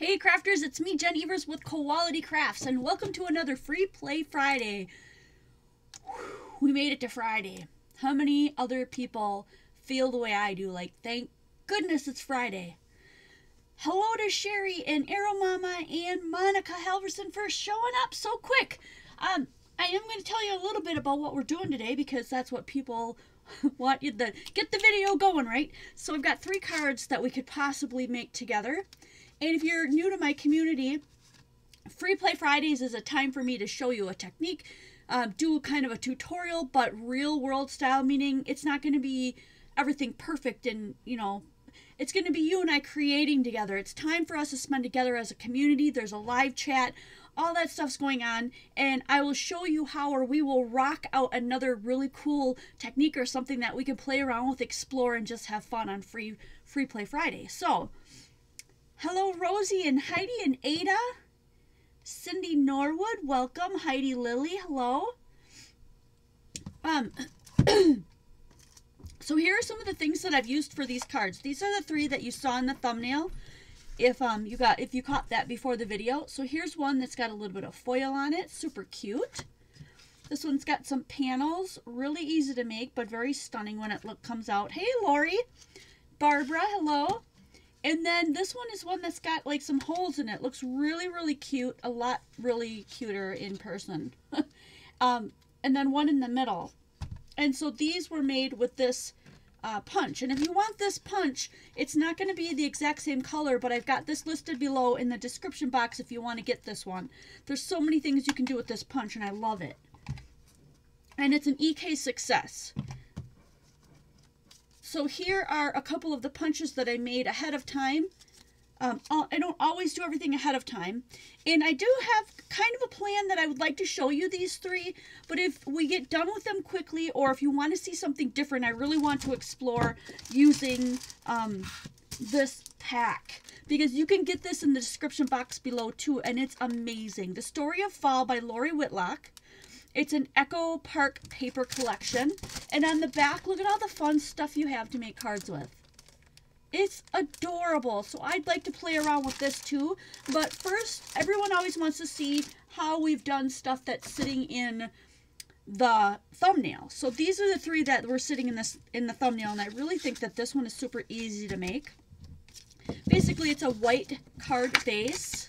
Hey crafters, it's me, Jen Evers with Quality Crafts, and welcome to another Free Play Friday. We made it to Friday. How many other people feel the way I do? Like, thank goodness it's Friday. Hello to Sherry and Arrow Mama and Monica Halverson for showing up so quick. I am going to tell you a little bit about what we're doing today because that's what people want you to get the video going, right? So I've got 3 cards that we could possibly make together. And if you're new to my community, Free Play Fridays is a time for me to show you a technique, do kind of a tutorial, but real world style, meaning it's not going to be everything perfect and, you know, it's going to be you and I creating together. It's time for us to spend together as a community. There's a live chat, all that stuff's going on, and I will show you how, or we will rock out another really cool technique or something that we can play around with, explore, and just have fun on Free Play Friday. So, hello, Rosie and Heidi and Ada. Cindy Norwood, welcome. Heidi Lily, hello. So here are some of the things that I've used for these cards. These are the 3 that you saw in the thumbnail. If you caught that before the video. So here's one that's got a little bit of foil on it, super cute. This one's got some panels, really easy to make, but very stunning when it comes out. Hey, Lori. Barbara, hello. And then this one is one that's got like some holes in it. Looks really, really cute. A lot really cuter in person. And then one in the middle. And so these were made with this punch. And if you want this punch, it's not going to be the exact same color, but I've got this listed below in the description box if you want to get this one. There's so many things you can do with this punch, and I love it. And it's an EK success. So here are a couple of the punches that I made ahead of time. I don't always do everything ahead of time. And I do have kind of a plan that I would like to show you these 3. But if we get done with them quickly, or if you want to see something different, I really want to explore using this pack. Because you can get this in the description box below too, and it's amazing. The Story of Fall by Lori Whitlock. It's an Echo Park paper collection. And on the back, look at all the fun stuff you have to make cards with. It's adorable. So I'd like to play around with this too. But first, everyone always wants to see how we've done stuff that's sitting in the thumbnail. So these are the 3 that were sitting in the thumbnail. And I really think that this one is super easy to make. Basically, it's a white card base.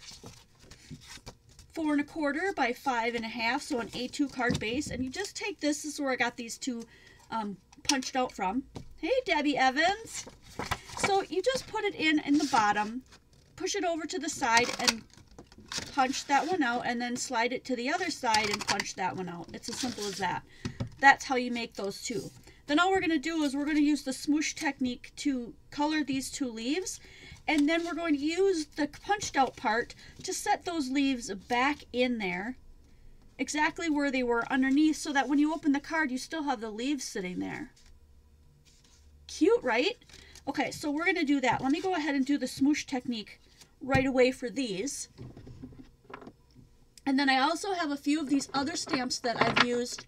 4 1/4 by 5 1/2, so an A2 card base. And you just take this is where I got these 2 punched out from. Hey, Debbie Evans. So you just put it in the bottom, push it over to the side and punch that one out, and then slide it to the other side and punch that one out. It's as simple as that. That's how you make those 2. Then all we're going to do is we're going to use the smoosh technique to color these 2 leaves. And then we're going to use the punched out part to set those leaves back in there, exactly where they were underneath, so that when you open the card, you still have the leaves sitting there. Cute, right? Okay, so we're going to do that. Let me go ahead and do the smoosh technique right away for these. And then I also have a few of these other stamps that I've used.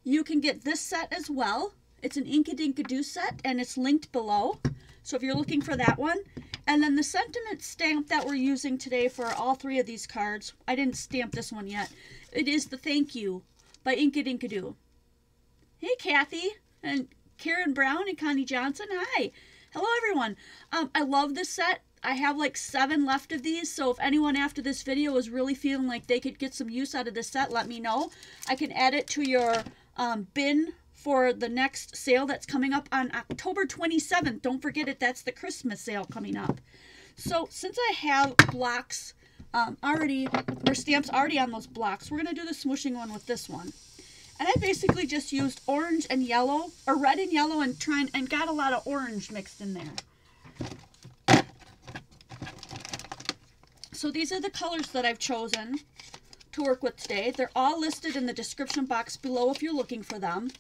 You can get this set as well. It's an Inkadinkadoo set, and it's linked below. So if you're looking for that one. And then the sentiment stamp that we're using today for all 3 of these cards, I didn't stamp this one yet. It is the Thank You by Inkadinkadoo. Hey, Kathy and Karen Brown and Connie Johnson. Hi. Hello, everyone. I love this set. I have like 7 left of these, so if anyone after this video is really feeling like they could get some use out of this set, let me know. I can add it to your bin for the next sale that's coming up on October 27th. Don't forget it, that's the Christmas sale coming up. So since I have blocks already, or stamps already on those blocks, we're going to do the smooshing one with this one. And I basically just used orange and yellow, or red and yellow, and got a lot of orange mixed in there. So these are the colors that I've chosen to work with today. They're all listed in the description box below if you're looking for them.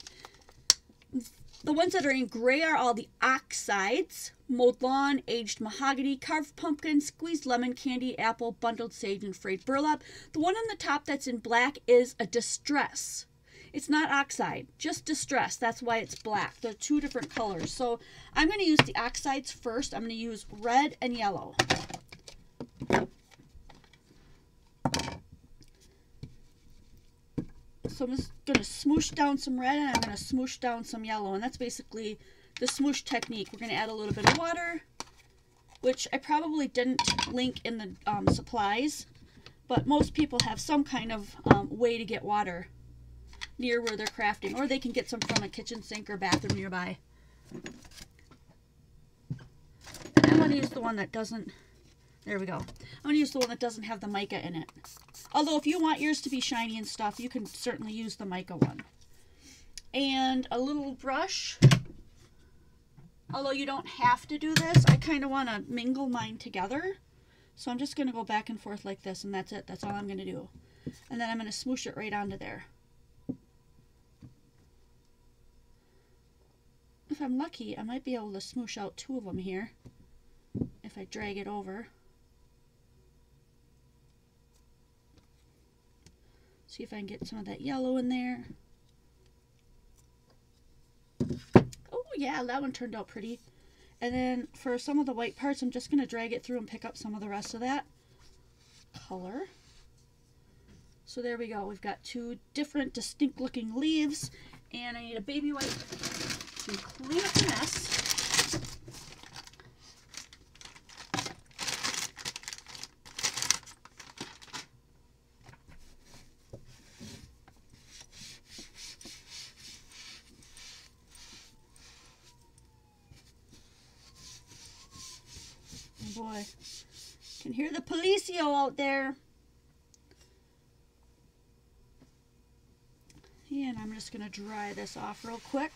The ones that are in gray are all the oxides: mowed lawn, aged mahogany, carved pumpkin, squeezed lemon, candy apple, bundled sage, and frayed burlap. The one on the top that's in black is a distress. It's not oxide, just distress. That's why it's black. They're 2 different colors. So I'm going to use the oxides first. I'm going to use red and yellow. So I'm just going to smoosh down some red, and I'm going to smoosh down some yellow. And that's basically the smoosh technique. We're going to add a little bit of water, which I probably didn't link in the supplies. But most people have some kind of way to get water near where they're crafting. Or they can get some from a kitchen sink or bathroom nearby. And I'm going to use the one that doesn't... There we go. I'm going to use the one that doesn't have the mica in it. Although if you want yours to be shiny and stuff, you can certainly use the mica one. And a little brush. Although you don't have to do this, I kind of want to mingle mine together. So I'm just going to go back and forth like this, and that's it. That's all I'm going to do. And then I'm going to smoosh it right onto there. If I'm lucky, I might be able to smoosh out 2 of them here if I drag it over. See if I can get some of that yellow in there. Oh yeah, that one turned out pretty. And then for some of the white parts, I'm just going to drag it through and pick up some of the rest of that color. So there we go. We've got 2 different distinct looking leaves. And I need a baby wipe to clean up the mess. Oh boy, can hear the policio out there. And I'm just going to dry this off real quick.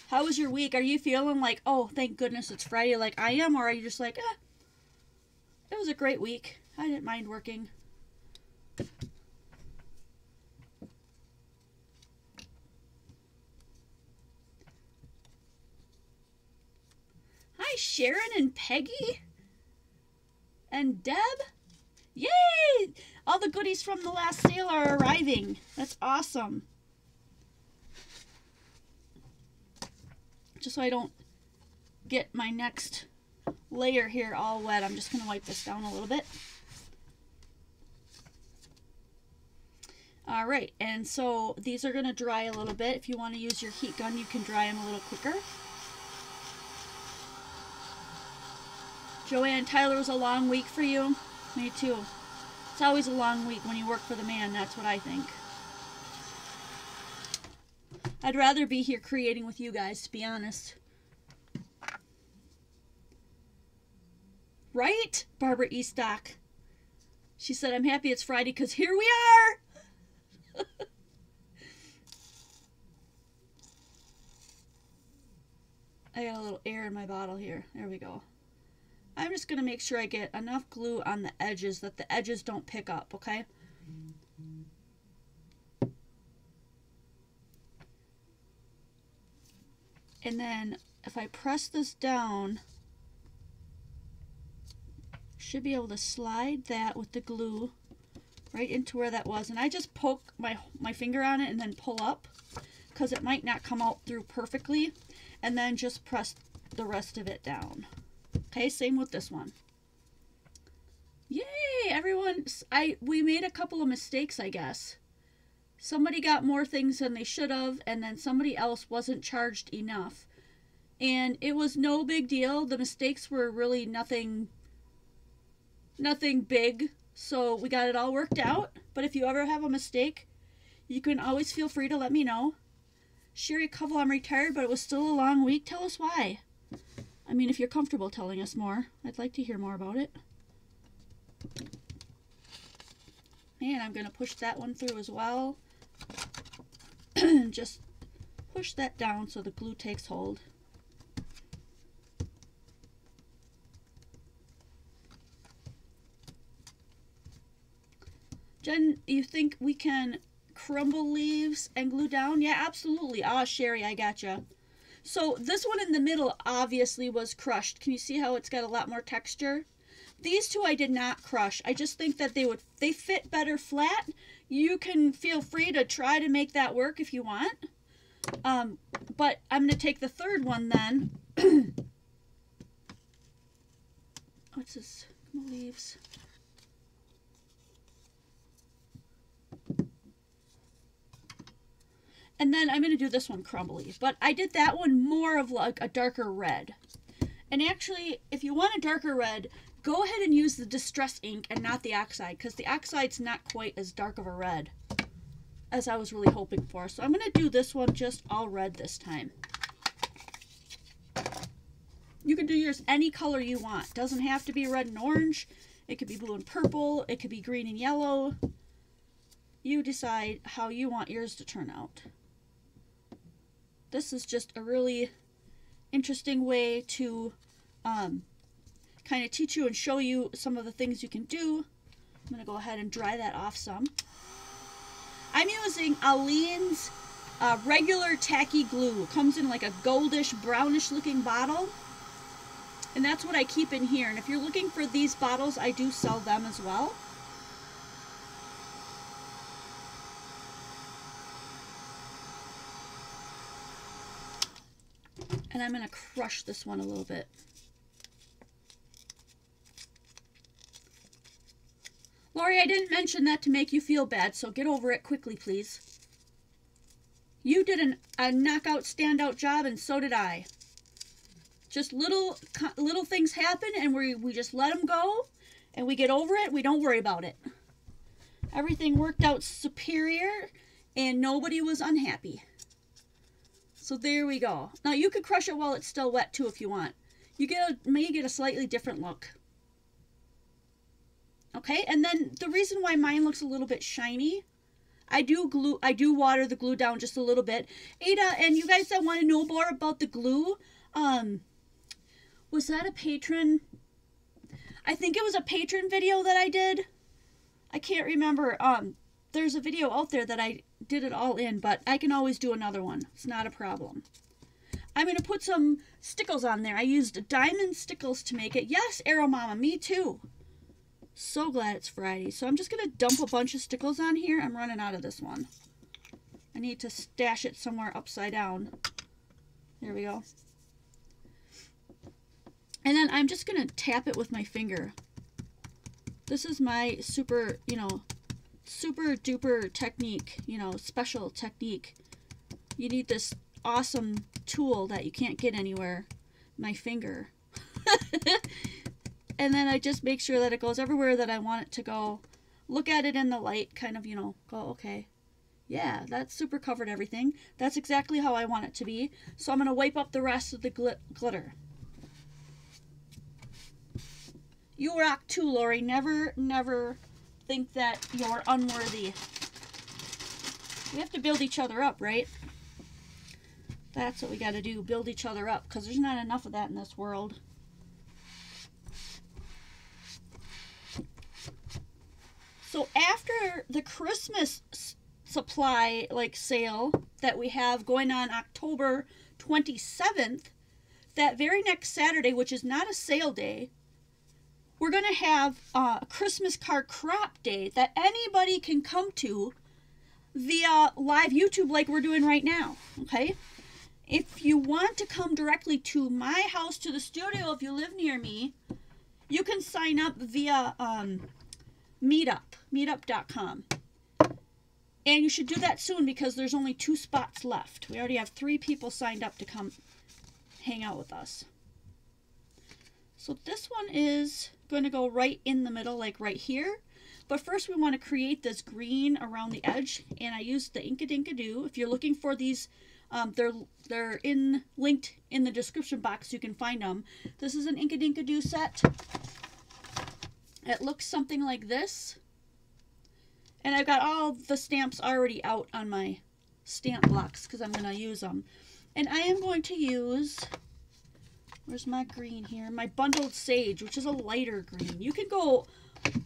How was your week? Are you feeling like, oh, thank goodness it's Friday like I am? Or are you just like, it was a great week. I didn't mind working. Hi, Sharon and Peggy. And Deb. Yay! All the goodies from the last sale are arriving. That's awesome. Just so I don't get my next layer here all wet, I'm just going to wipe this down a little bit. Alright, and so these are going to dry a little bit. If you want to use your heat gun, you can dry them a little quicker. Joanne, Tyler, was a long week for you? Me too. It's always a long week when you work for the man, that's what I think. I'd rather be here creating with you guys, to be honest. Right? Barbara Eastock. She said, I'm happy it's Friday because here we are! I got a little air in my bottle here. There we go. I'm just going to make sure I get enough glue on the edges that the edges don't pick up, okay? And then if I press this down, should be able to slide that with the glue right into where that was. And I just poke my finger on it and then pull up because it might not come out through perfectly. And then just press the rest of it down. Okay, same with this one. Yay, everyone. We made a couple of mistakes, I guess. Somebody got more things than they should have, and then somebody else wasn't charged enough. And it was no big deal. The mistakes were really nothing big. So we got it all worked out. But if you ever have a mistake, you can always feel free to let me know. Sherry Covell, I'm retired, but it was still a long week. Tell us why. I mean, if you're comfortable telling us more, I'd like to hear more about it. And I'm going to push that one through as well. Just push that down so the glue takes hold. Jen, you think we can crumble leaves and glue down? Yeah, absolutely. Ah, Sherry, I gotcha. So this one in the middle obviously was crushed. Can you see how it's got a lot more texture? These two I did not crush. I just think that they fit better flat. You can feel free to try to make that work if you want. But I'm going to take the third one then. What's this? Leaves. And then I'm going to do this one crumbly. But I did that one more of like a darker red. And actually, if you want a darker red, go ahead and use the Distress ink and not the Oxide, because the Oxide's not quite as dark of a red as I was really hoping for. So I'm going to do this one just all red this time. You can do yours any color you want. Doesn't have to be red and orange. It could be blue and purple. It could be green and yellow. You decide how you want yours to turn out. This is just a really interesting way to kind of teach you and show you some of the things you can do. I'm going to go ahead and dry that off some. I'm using Aleene's regular tacky glue. It comes in like a goldish, brownish looking bottle. And that's what I keep in here. And if you're looking for these bottles, I do sell them as well. And I'm going to crush this one a little bit. Lori, I didn't mention that to make you feel bad, so get over it quickly, please. You did a knockout, standout job, and so did I. Just little things happen, and we just let them go, and we get over it. We don't worry about it. Everything worked out superior, and nobody was unhappy. So there we go. Now you could crush it while it's still wet too if you want. You may get a slightly different look. Okay, and then the reason why mine looks a little bit shiny, I do water the glue down just a little bit. Ada, and you guys that want to know more about the glue, was that a patron? I think it was a patron video that I did. I can't remember. There's a video out there that I did it all in, but I can always do another one. It's not a problem. I'm going to put some stickles on there. I used diamond stickles to make it. Yes, Arrow Mama, me too. So glad it's Friday. So I'm just going to dump a bunch of stickles on here. I'm running out of this one. I need to stash it somewhere upside down. There we go. And then I'm just going to tap it with my finger. This is my super duper technique, special technique. You need this awesome tool that you can't get anywhere. My finger. And then I just make sure that it goes everywhere that I want it to go. Look at it in the light, kind of, go, okay. Yeah, that super covered everything. That's exactly how I want it to be. So I'm going to wipe up the rest of the glitter. You rock too, Lori. Never, never think that you're unworthy. We have to build each other up, right? That's what we got to do, build each other up, because there's not enough of that in this world. So after the Christmas supply sale that we have going on October 27th, that very next Saturday, which is not a sale day, we're going to have a Christmas card crop day that anybody can come to via live YouTube like we're doing right now, okay? If you want to come directly to my house, to the studio, if you live near me, you can sign up via meetup.com. And you should do that soon because there's only 2 spots left. We already have 3 people signed up to come hang out with us. So this one is going to go right in the middle, like right here. But first we want to create this green around the edge, and I used the Inkadinkadoo. If you're looking for these, they're linked in the description box. You can find them. This is an Inkadinkadoo set. It looks something like this. And I've got all the stamps already out on my stamp blocks because I'm going to use them. And I am going to use, where's my green here? My Bundled Sage, which is a lighter green. You can go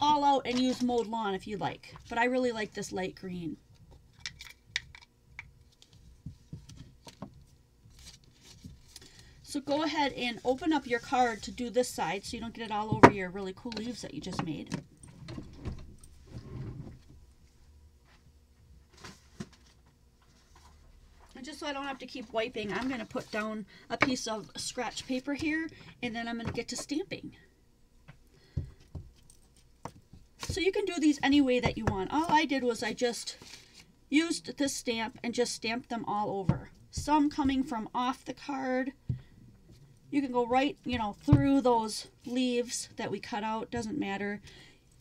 all out and use Mowed Lawn if you like, but I really like this light green. So go ahead and open up your card to do this side so you don't get it all over your really cool leaves that you just made. And just so I don't have to keep wiping, I'm going to put down a piece of scratch paper here, and then I'm going to get to stamping. So you can do these any way that you want. All I did was I just, used this stamp and just stamped them all over. Some coming from off the card. You can go right, you know, through those leaves that we cut out, doesn't matter.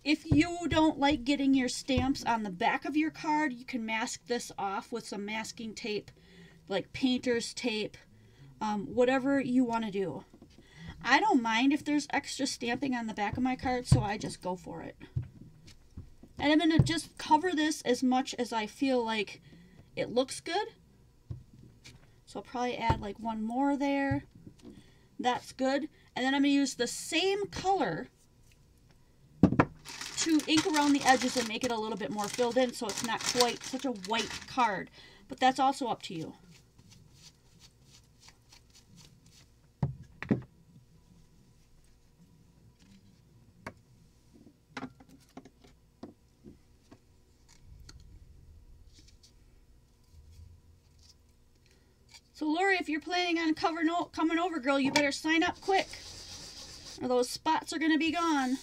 If you don't like getting your stamps on the back of your card, you can mask this off with some masking tape, like painter's tape, whatever you want to do. I don't mind if there's extra stamping on the back of my card, so I just go for it. And I'm going to just cover this as much as I feel like it looks good. So I'll probably add like one more there. That's good. And then I'm going to use the same color to ink around the edges and make it a little bit more filled in so it's not quite such a white card. But that's also up to you. So Lori, if you're planning on coming over, girl, you better sign up quick, or those spots are going to be gone.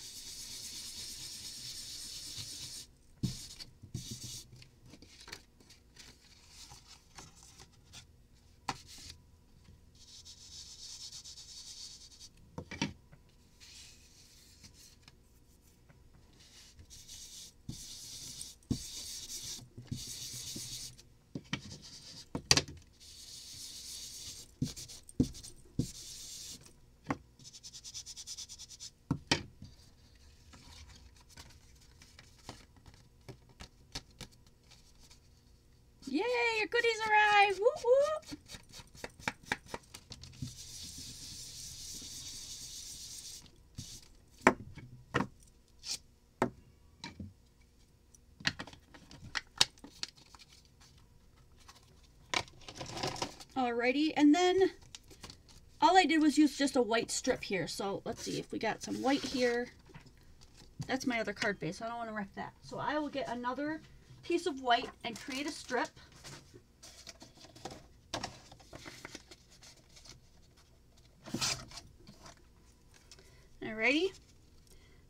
Yay, your goodies arrived! Whoop whoop! Alrighty, and then all I did was use just a white strip here. So let's see if we got some white here. That's my other card base. I don't want to wreck that. So I will get another piece of white and create a strip. Alrighty,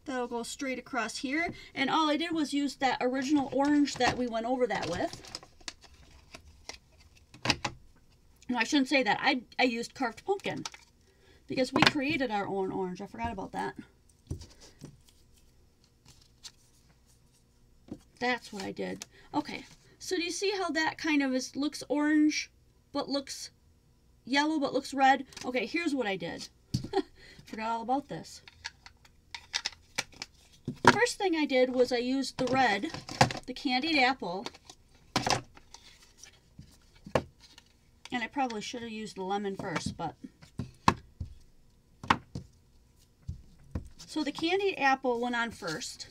that'll go straight across here. And all I did was use that original orange that we went over that with. No, I shouldn't say that. I used carved pumpkin because we created our own orange. I forgot about that. That's what I did. Okay, so do you see how that kind of looks orange, but looks yellow, but looks red? Okay, here's what I did. Forgot all about this. First thing I did was I used the red, the candied apple, and I probably should have used the lemon first, but... So the candied apple went on first.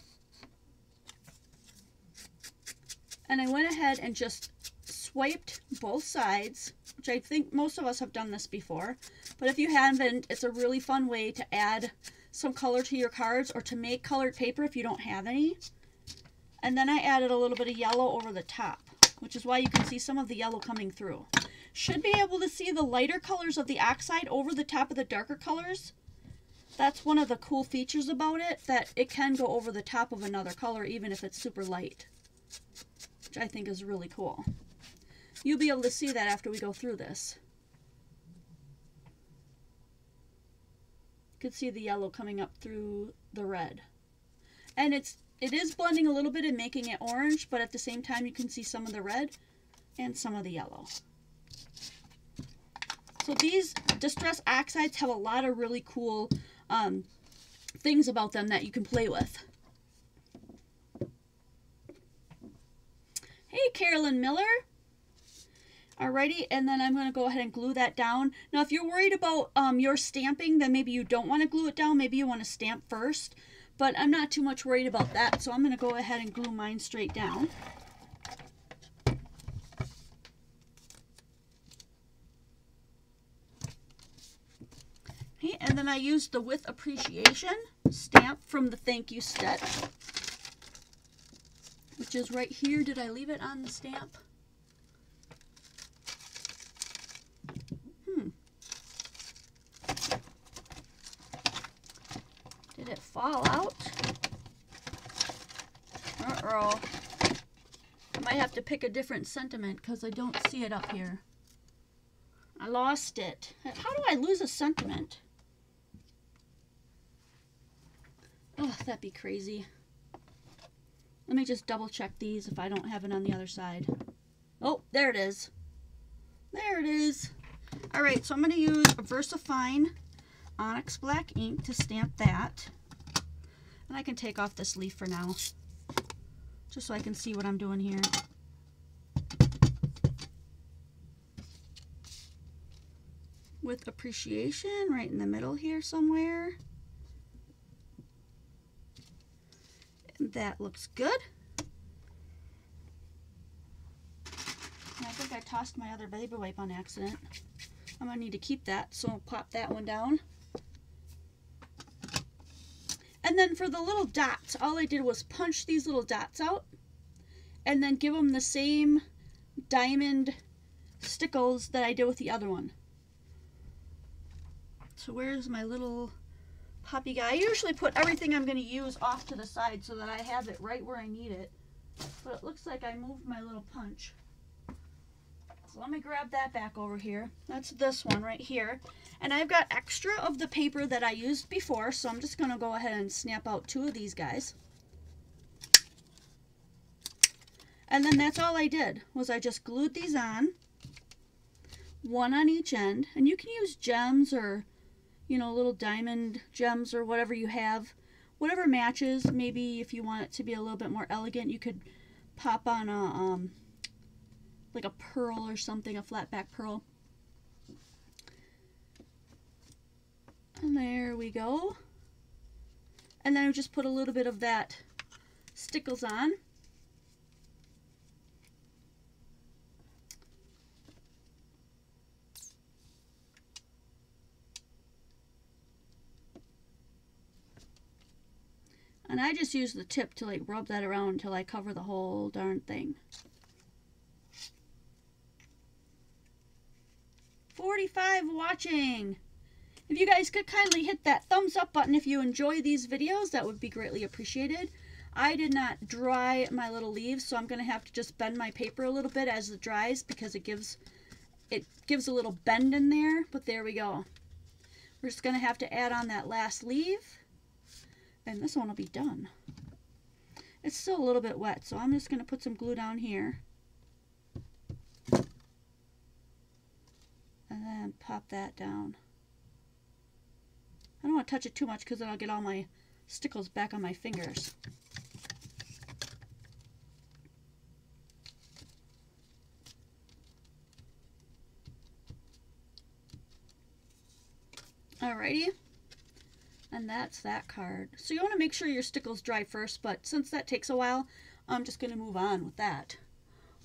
And I went ahead and just swiped both sides, which I think most of us have done this before. But if you haven't, it's a really fun way to add some color to your cards or to make colored paper if you don't have any. And then I added a little bit of yellow over the top, which is why you can see some of the yellow coming through. Should be able to see the lighter colors of the oxide over the top of the darker colors. That's one of the cool features about it, that it can go over the top of another color even if it's super light, which I think is really cool. You'll be able to see that after we go through this. You can see the yellow coming up through the red. And it is blending a little bit and making it orange, but at the same time you can see some of the red and some of the yellow. So these Distress Oxides have a lot of really cool things about them that you can play with. Hey, Carolyn Miller. Alrighty, and then I'm going to go ahead and glue that down. Now, if you're worried about your stamping, then maybe you don't want to glue it down. Maybe you want to stamp first. But I'm not too much worried about that, so I'm going to go ahead and glue mine straight down. Okay, and then I used the With Appreciation stamp from the Thank You set, which is right here. Did I leave it on the stamp? Did it fall out? Uh-oh. I might have to pick a different sentiment because I don't see it up here. I lost it. How do I lose a sentiment? Oh, that'd be crazy. Let me just double check these if I don't have it on the other side. Oh, there it is. There it is. All right, so I'm going to use a VersaFine Onyx Black ink to stamp that. And I can take off this leaf for now, just so I can see what I'm doing here. With appreciation right in the middle here somewhere. That looks good. And I think I tossed my other baby wipe on accident. I'm going to need to keep that, so I'll pop that one down. And then for the little dots, all I did was punch these little dots out and then give them the same diamond stickles that I did with the other one. So where's my little puppy guy? I usually put everything I'm going to use off to the side so that I have it right where I need it. But it looks like I moved my little punch. So let me grab that back over here. That's this one right here. And I've got extra of the paper that I used before, so I'm just going to go ahead and snap out 2 of these guys. And then that's all I did, was I just glued these on, one on each end. And you can use gems or, you know, little diamond gems or whatever you have. Whatever matches. Maybe if you want it to be a little bit more elegant, you could pop on a, like a pearl or something, a flat back pearl. And there we go. And then I just put a little bit of that stickles on. And I just use the tip to like rub that around until I cover the whole darn thing. 45 watching. If you guys could kindly hit that thumbs up button if you enjoy these videos, that would be greatly appreciated. I did not dry my little leaves, so I'm going to have to just bend my paper a little bit as it dries because it gives a little bend in there, but there we go. We're just going to have to add on that last leaf, and this one will be done. It's still a little bit wet, so I'm just going to put some glue down here. And then pop that down. I don't want to touch it too much because then I'll get all my stickles back on my fingers. Alrighty. And that's that card. So you want to make sure your stickles dry first, but since that takes a while, I'm just going to move on with that.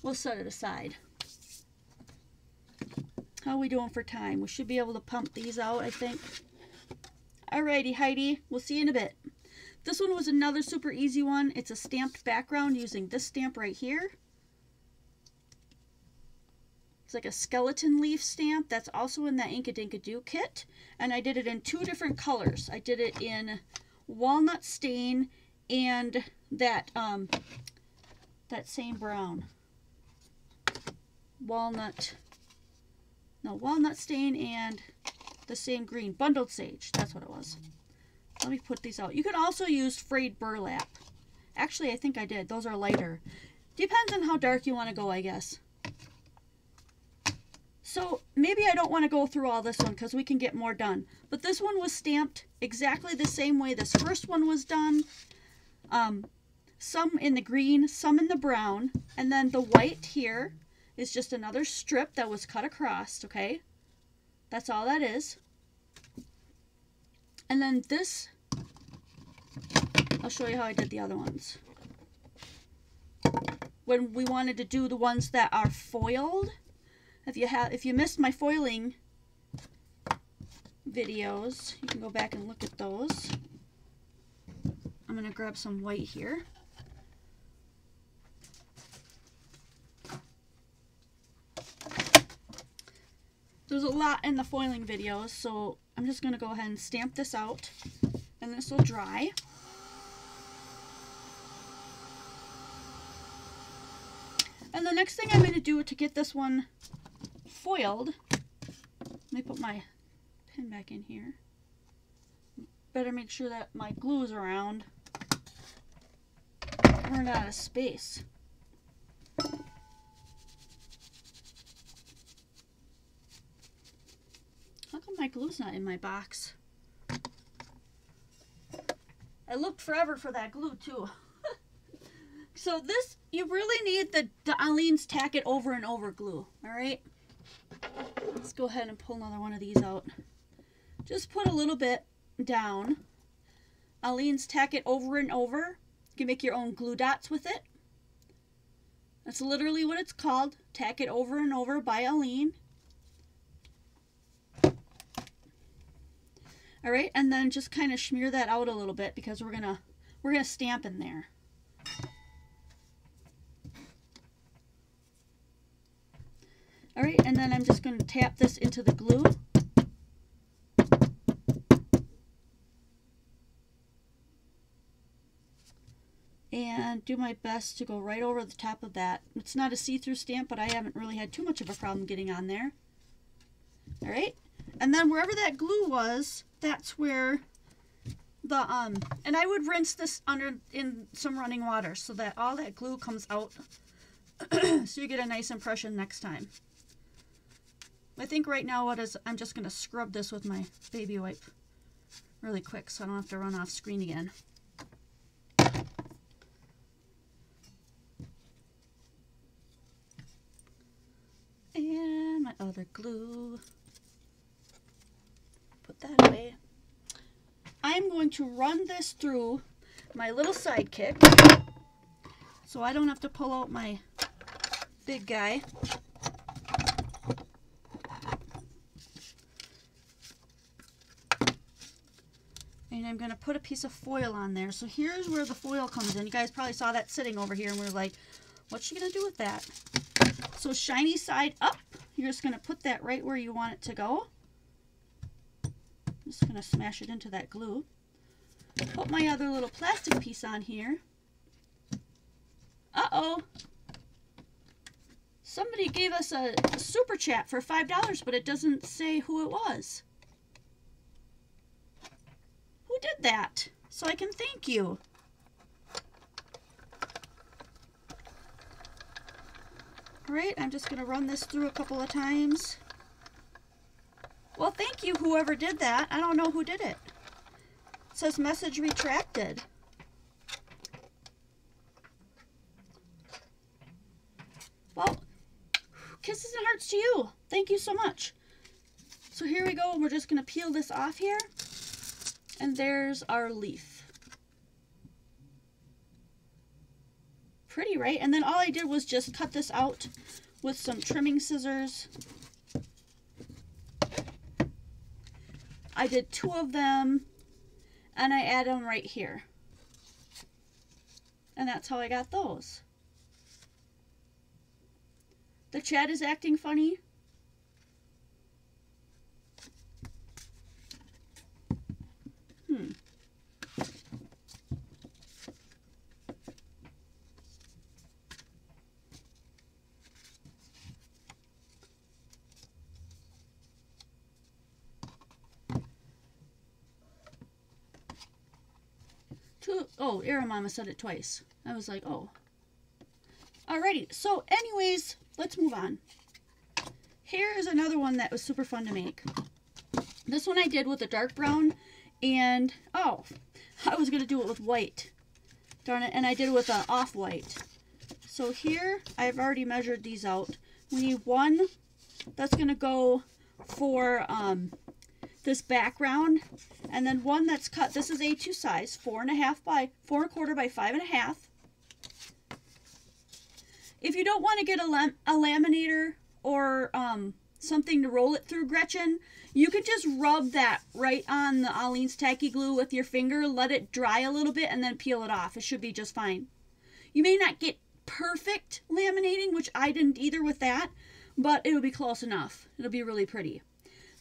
We'll set it aside. How are we doing for time? We should be able to pump these out, I think. Alrighty, Heidi. We'll see you in a bit. This one was another super easy one. It's a stamped background using this stamp right here. It's like a skeleton leaf stamp. That's also in that Ink-a-Dink-a-Doo kit. And I did it in 2 different colors. I did it in walnut stain and that same brown. Walnut stain and the same green. Bundled sage. That's what it was. Let me put these out. You can also use frayed burlap. Actually, I think I did. Those are lighter. Depends on how dark you want to go, I guess. So maybe I don't want to go through all this one because we can get more done. But this one was stamped exactly the same way this first one was done. Some in the green, some in the brown. And then the white here is just another strip that was cut across, okay? That's all that is. And then this, I'll show you how I did the other ones. When we wanted to do the ones that are foiled, if you missed my foiling videos, you can go back and look at those. I'm going to grab some white here. There's a lot in the foiling videos, so I'm just going to go ahead and stamp this out, and this will dry. And the next thing I'm going to do to get this one foiled, let me put my pin back in here. Better make sure that my glue is around. Run out of space. How come my glue's not in my box? I looked forever for that glue too. So this, you really need the Aleene's Tack It Over and Over glue, alright? Let's go ahead and pull another one of these out. Just put a little bit down. Aleene's Tack It Over and Over. You can make your own glue dots with it. That's literally what it's called. Tack It Over and Over by Aleene. Alright, and then just kind of smear that out a little bit because we're gonna stamp in there. Alright, and then I'm just going to tap this into the glue. And do my best to go right over the top of that. It's not a see-through stamp, but I haven't really had too much of a problem getting on there. Alright, and then wherever that glue was, that's where the, and I would rinse this in some running water so that all that glue comes out so you get a nice impression next time. I think right now I'm just going to scrub this with my baby wipe really quick so I don't have to run off screen again. And my other glue. Put that away. I'm going to run this through my little sidekick so I don't have to pull out my big guy. And I'm going to put a piece of foil on there. So here's where the foil comes in. You guys probably saw that sitting over here and we're like, what's she going to do with that? So shiny side up. You're just going to put that right where you want it to go. I'm just going to smash it into that glue. Put my other little plastic piece on here. Uh-oh. Somebody gave us a super chat for $5, but it doesn't say who it was. Who did that? So I can thank you. Alright, I'm just going to run this through a couple of times. Well, thank you, whoever did that. I don't know who did it. It says message retracted. Well, kisses and hearts to you. Thank you so much. So here we go. We're just going to peel this off here. And there's our leaf. Pretty, right? And then all I did was just cut this out with some trimming scissors. I did 2 of them, and I add them right here. And that's how I got those. The chat is acting funny. Oh, Era Mama said it twice. I was like, oh. Alrighty, so anyways, let's move on. Here is another one that was super fun to make. This one I did with a dark brown, and, oh, I was going to do it with white. Darn it, and I did it with an off-white. So here, I've already measured these out. We need one that's going to go for this background, and then one that's cut. This is A2 size, 4.5 by 4.25 by 5.5. If you don't want to get a laminator or something to roll it through, Gretchen, you could just rub that right on the Aleene's Tacky Glue with your finger, let it dry a little bit, and then peel it off. It should be just fine. You may not get perfect laminating, which I didn't either with that, but it'll be close enough. It'll be really pretty.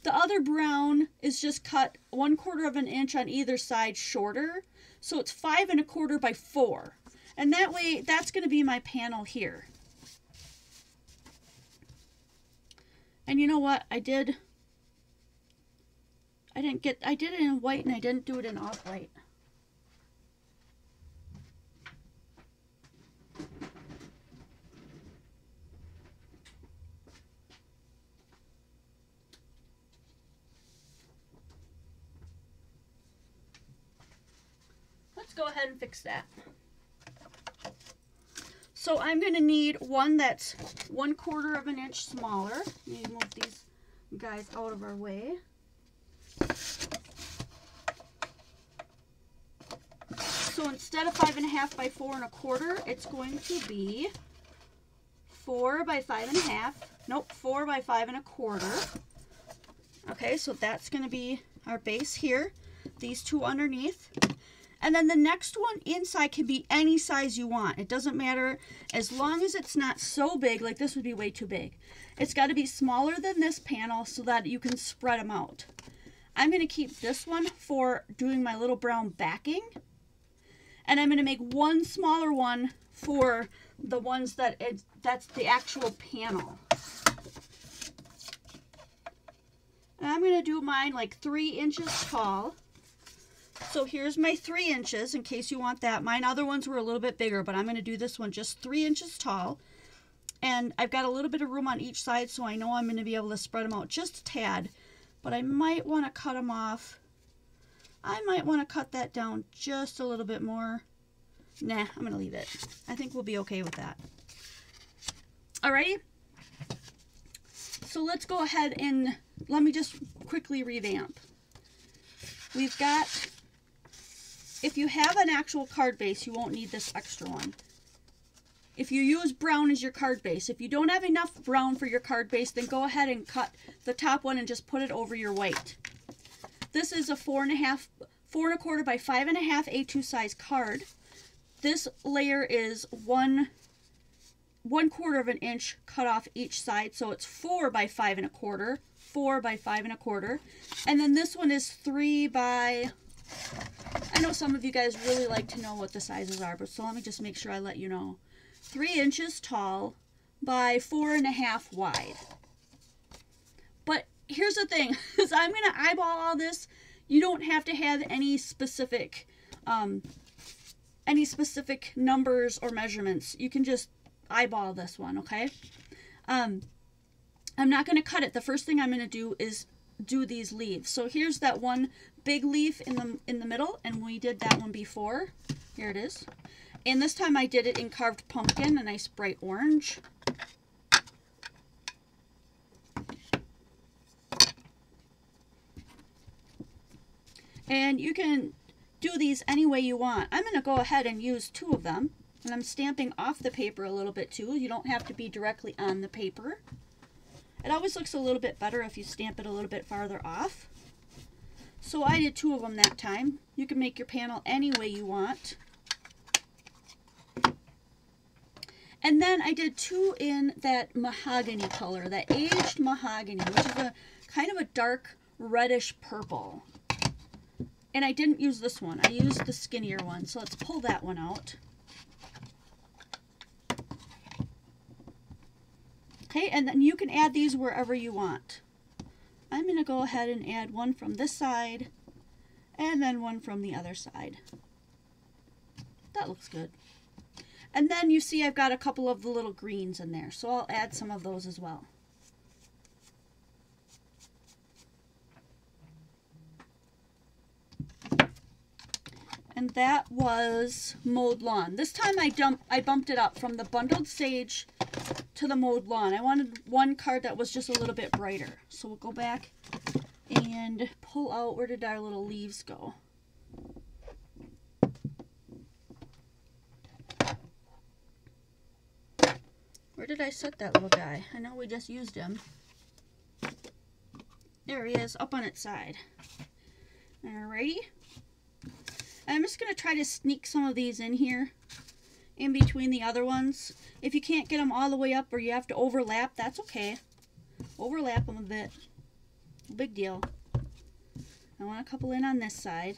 The other brown is just cut 1/4 of an inch on either side shorter, so it's 5 1/4 by 4. And that way, that's going to be my panel here. And you know what? I did it in white and I didn't do it in off-white. Let's go ahead and fix that. So I'm going to need one that's 1/4 of an inch smaller. Let me move these guys out of our way. So instead of 5.5 by 4 1/4, it's going to be 4 by 5.5. Nope, 4 by 5 1/4. Okay, so that's going to be our base here. These two underneath. And then the next one inside can be any size you want. It doesn't matter as long as it's not so big, like this would be way too big. It's got to be smaller than this panel so that you can spread them out. I'm going to keep this one for doing my little brown backing. And I'm going to make one smaller one for the ones that's the actual panel. And I'm going to do mine like 3 inches tall. So here's my 3 inches in case you want that. Mine other ones were a little bit bigger, but I'm going to do this one just 3 inches tall. And I've got a little bit of room on each side, so I know I'm going to be able to spread them out just a tad. But I might want to cut them off. I might want to cut that down just a little bit more. Nah, I'm going to leave it. I think we'll be okay with that. Alrighty. So let's go ahead and let me just quickly revamp. We've got, if you have an actual card base, you won't need this extra one. If you use brown as your card base, if you don't have enough brown for your card base, then go ahead and cut the top one and just put it over your white. This is a 4 1/4 by 5.5 A2 size card. This layer is 1/4 of an inch cut off each side, so it's 4 by 5 1/4, 4 by 5 1/4, and then this one is 3 by, I know some of you guys really like to know what the sizes are, but so let me just make sure I let you know. 3 inches tall by 4.5 wide. But here's the thing, is I'm going to eyeball all this. You don't have to have any specific numbers or measurements. You can just eyeball this one, okay? I'm not going to cut it. The first thing I'm going to do is do these leaves. So here's that one big leaf in the middle, and we did that one before. Here it is. And this time I did it in carved pumpkin, a nice bright orange. And you can do these any way you want. I'm going to go ahead and use 2 of them. And I'm stamping off the paper a little bit too. You don't have to be directly on the paper. It always looks a little bit better if you stamp it a little bit farther off. So I did 2 of them that time. You can make your panel any way you want. And then I did 2 in that mahogany color, that aged mahogany, which is a kind of a dark reddish purple. And I didn't use this one. I used the skinnier one. So let's pull that one out. Okay, and then you can add these wherever you want. I'm going to go ahead and add one from this side and then one from the other side. That looks good. And then you see I've got a couple of the little greens in there, so I'll add some of those as well. And that was mowed lawn. This time I bumped it up from the bundled sage to the mowed lawn. I wanted one card that was just a little bit brighter. So we'll go back and pull out, where did our little leaves go? Where did I set that little guy? I know we just used him. There he is, up on its side. Alrighty. I'm just going to try to sneak some of these in here, in between the other ones. If you can't get them all the way up or you have to overlap, that's okay. Overlap them a bit. No big deal. I want a couple in on this side.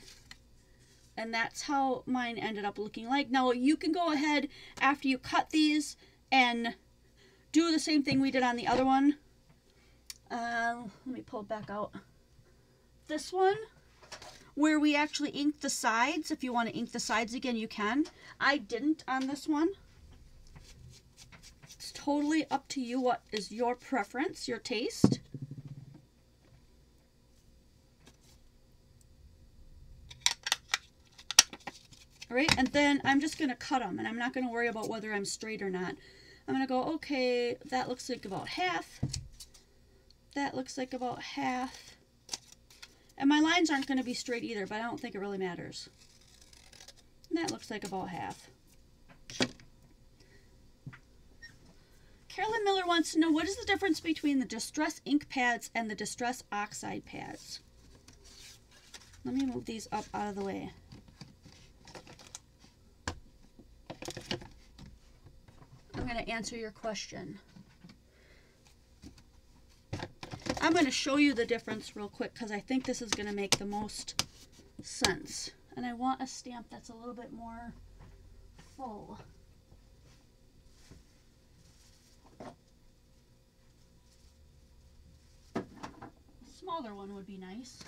And that's how mine ended up looking like. Now, you can go ahead after you cut these and do the same thing we did on the other one. Let me pull it back out. This one, where we actually ink the sides. If you want to ink the sides again, you can. I didn't on this one. It's totally up to you what is your preference, your taste. All right, and then I'm just going to cut them, and I'm not going to worry about whether I'm straight or not. I'm going to go, okay, that looks like about half. That looks like about half. And my lines aren't going to be straight either, but I don't think it really matters. And that looks like about half. Carolyn Miller wants to know, what is the difference between the Distress ink pads and the Distress oxide pads? Let me move these up out of the way. I'm going to answer your question. I'm going to show you the difference real quick because I think this is going to make the most sense. And I want a stamp that's a little bit more full. A smaller one would be nice.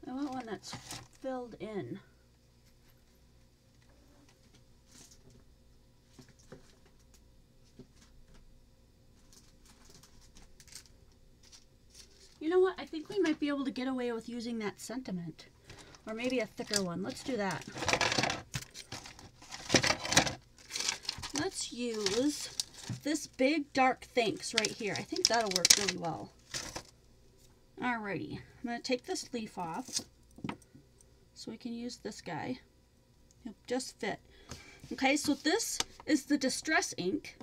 I want one that's filled in. You know what? I think we might be able to get away with using that sentiment. Or maybe a thicker one. Let's do that. Let's use this big dark thanks right here. I think that'll work really well. Alrighty. I'm going to take this leaf off so we can use this guy. It'll just fit. Okay, so this is the Distress ink.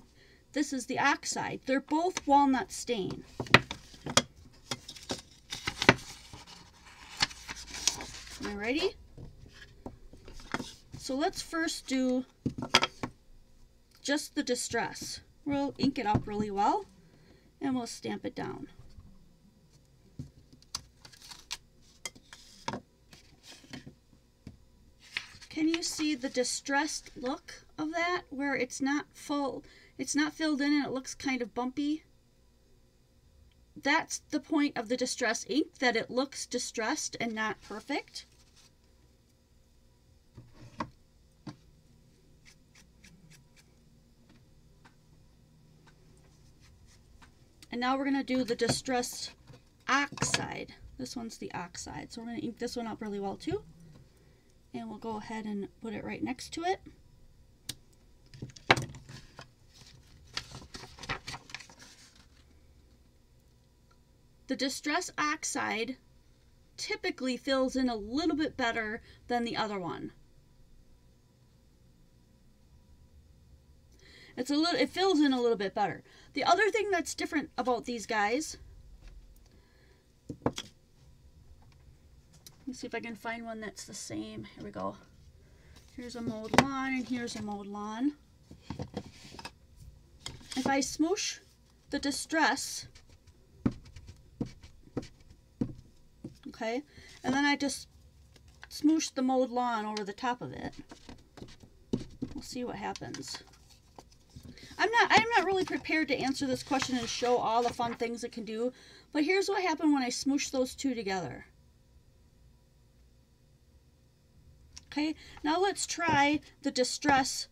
This is the oxide. They're both walnut stain. Alrighty. So let's first do just the Distress. We'll ink it up really well and we'll stamp it down. Can you see the distressed look of that, where it's not full, it's not filled in and it looks kind of bumpy? That's the point of the Distress ink, that it looks distressed and not perfect. And now we're going to do the Distress oxide. This one's the oxide. So we're going to ink this one up really well too. And we'll go ahead and put it right next to it. The Distress oxide typically fills in a little bit better than the other one. It fills in a little bit better. The other thing that's different about these guys, let's see if I can find one that's the same. Here we go. Here's a mowed lawn and here's a mowed lawn. If I smoosh the Distress, okay, and then I just smoosh the mowed lawn over the top of it, we'll see what happens. I'm not really prepared to answer this question and show all the fun things it can do, but here's what happened when I smoosh those two together. Okay, now let's try the Distress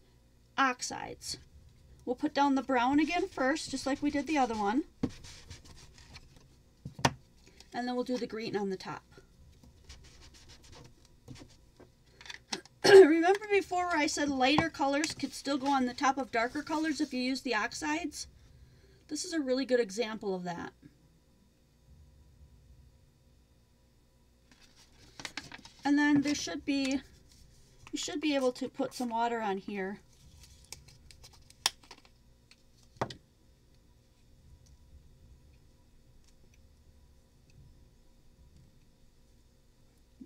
oxides. We'll put down the brown again first, just like we did the other one. And then we'll do the green on the top. Remember before where I said lighter colors could still go on the top of darker colors if you use the oxides? This is a really good example of that. And then there should be, you should be able to put some water on here.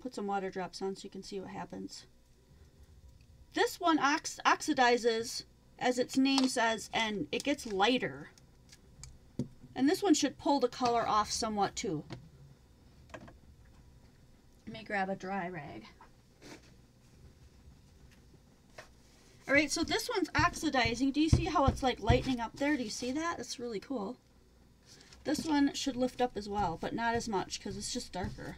Put some water drops on so you can see what happens. This one oxidizes, as its name says, and it gets lighter. And this one should pull the color off somewhat too. Let me grab a dry rag. Alright, so this one's oxidizing. Do you see how it's like lightening up there? Do you see that? It's really cool. This one should lift up as well, but not as much because it's just darker.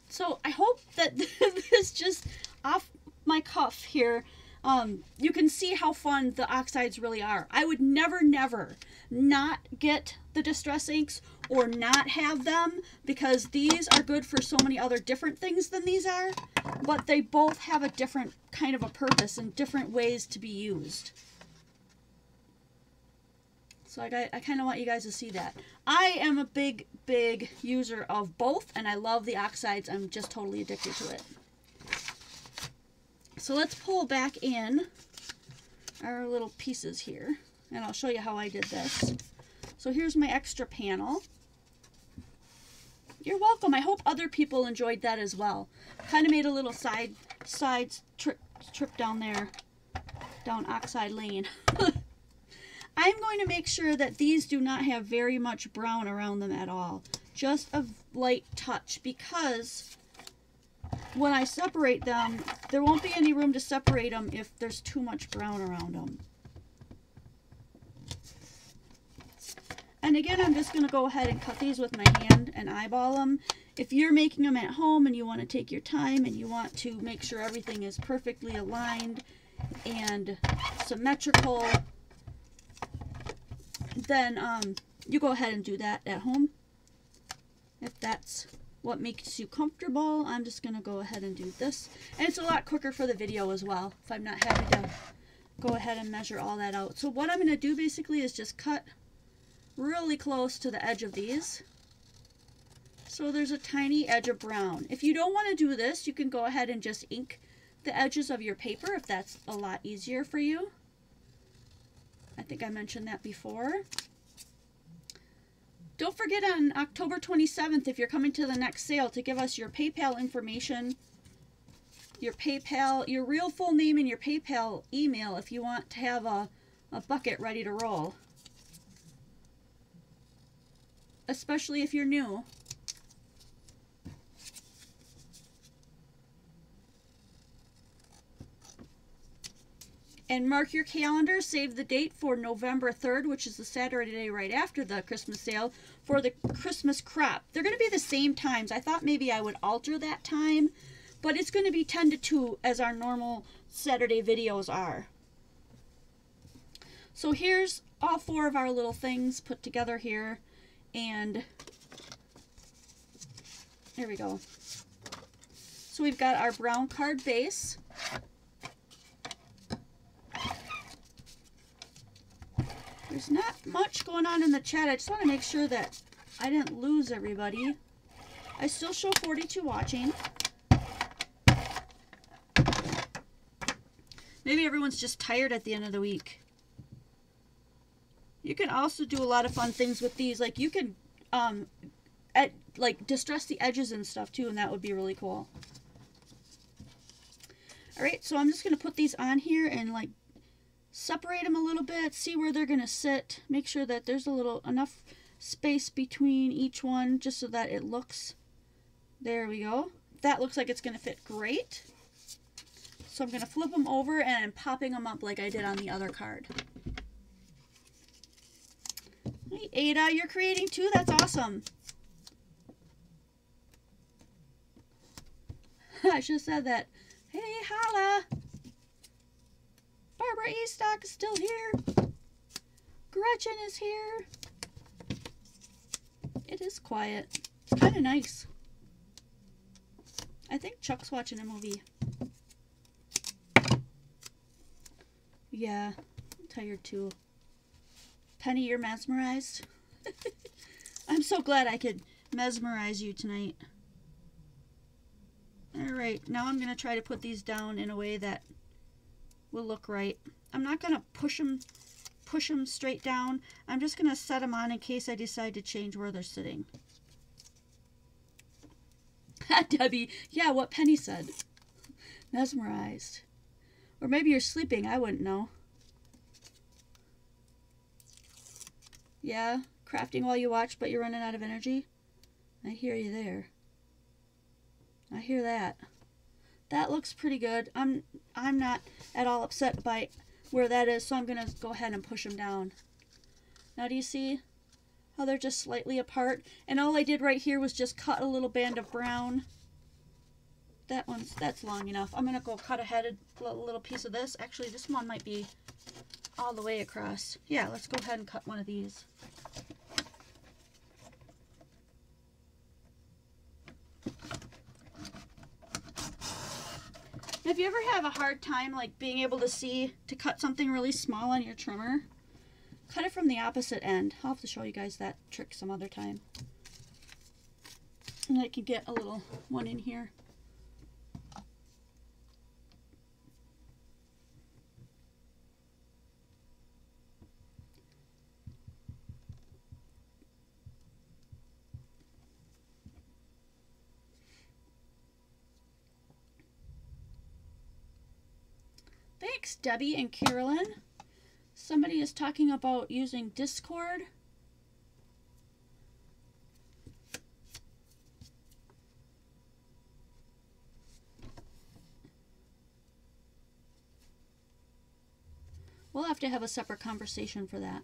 So I hope that this just off my cuff here, you can see how fun the oxides really are. I would never not get the Distress inks or not have them, because these are good for so many other different things than these are, but they both have a different kind of a purpose and different ways to be used. So I kind of want you guys to see that. I am a big user of both, and I love the oxides. I'm just totally addicted to it. So let's pull back in our little pieces here, and I'll show you how I did this. So here's my extra panel. You're welcome. I hope other people enjoyed that as well. Kind of made a little side trip down there, down Oxide Lane. I'm going to make sure that these do not have very much brown around them at all. Just a light touch, because when I separate them, there won't be any room to separate them if there's too much brown around them. And again, I'm just going to go ahead and cut these with my hand and eyeball them. If you're making them at home and you want to take your time and you want to make sure everything is perfectly aligned and symmetrical, then you go ahead and do that at home. If that's what makes you comfortable, I'm just going to go ahead and do this. And it's a lot quicker for the video as well, if I'm not having to go ahead and measure all that out. So what I'm going to do basically is just cut really close to the edge of these, so there's a tiny edge of brown. If you don't want to do this, you can go ahead and just ink the edges of your paper if that's a lot easier for you. I think I mentioned that before. Don't forget on October 27th, if you're coming to the next sale, to give us your PayPal information, your PayPal, your real full name, and your PayPal email if you want to have a bucket ready to roll. Especially if you're new. And mark your calendar, save the date for November 3rd, which is the Saturday right after the Christmas sale, for the Christmas crop. They're going to be the same times. I thought maybe I would alter that time, but it's going to be 10 to 2 as our normal Saturday videos are. So here's all 4 of our little things put together here. And there we go. So we've got our brown card base. There's not much going on in the chat. I just want to make sure that I didn't lose everybody. I still show 42 watching. Maybe everyone's just tired at the end of the week. You can also do a lot of fun things with these. Like you can like distress the edges and stuff too, and that would be really cool. Alright, so I'm just going to put these on here and like separate them a little bit, see where they're going to sit. Make sure that there's enough space between each one just so that it looks, there we go. That looks like it's going to fit great. So I'm going to flip them over and I'm popping them up like I did on the other card. Hey, Ada, you're creating too? That's awesome. I should have said that. Hey, holla. Barbara Estock is still here. Gretchen is here. It is quiet. It's kind of nice. I think Chuck's watching a movie. Yeah, I'm tired too. Penny, you're mesmerized? I'm so glad I could mesmerize you tonight. Alright, now I'm going to try to put these down in a way that will look right. I'm not going to push them straight down. I'm just going to set them on in case I decide to change where they're sitting. Debbie, yeah, what Penny said. Mesmerized. Or maybe you're sleeping, I wouldn't know. Yeah, crafting while you watch, but you're running out of energy. I hear you there. I hear that. That looks pretty good. I'm not at all upset by where that is, so I'm going to go ahead and push them down. Now do you see how they're just slightly apart? And all I did right here was just cut a little band of brown. That's long enough. I'm going to go cut ahead a little piece of this. Actually, this one might be all the way across. Yeah, let's go ahead and cut one of these. If you ever have a hard time like being able to cut something really small on your trimmer, cut it from the opposite end. I'll have to show you guys that trick some other time. And I can get a little one in here. Thanks, Debbie and Carolyn. Somebody is talking about using Discord. We'll have to have a separate conversation for that.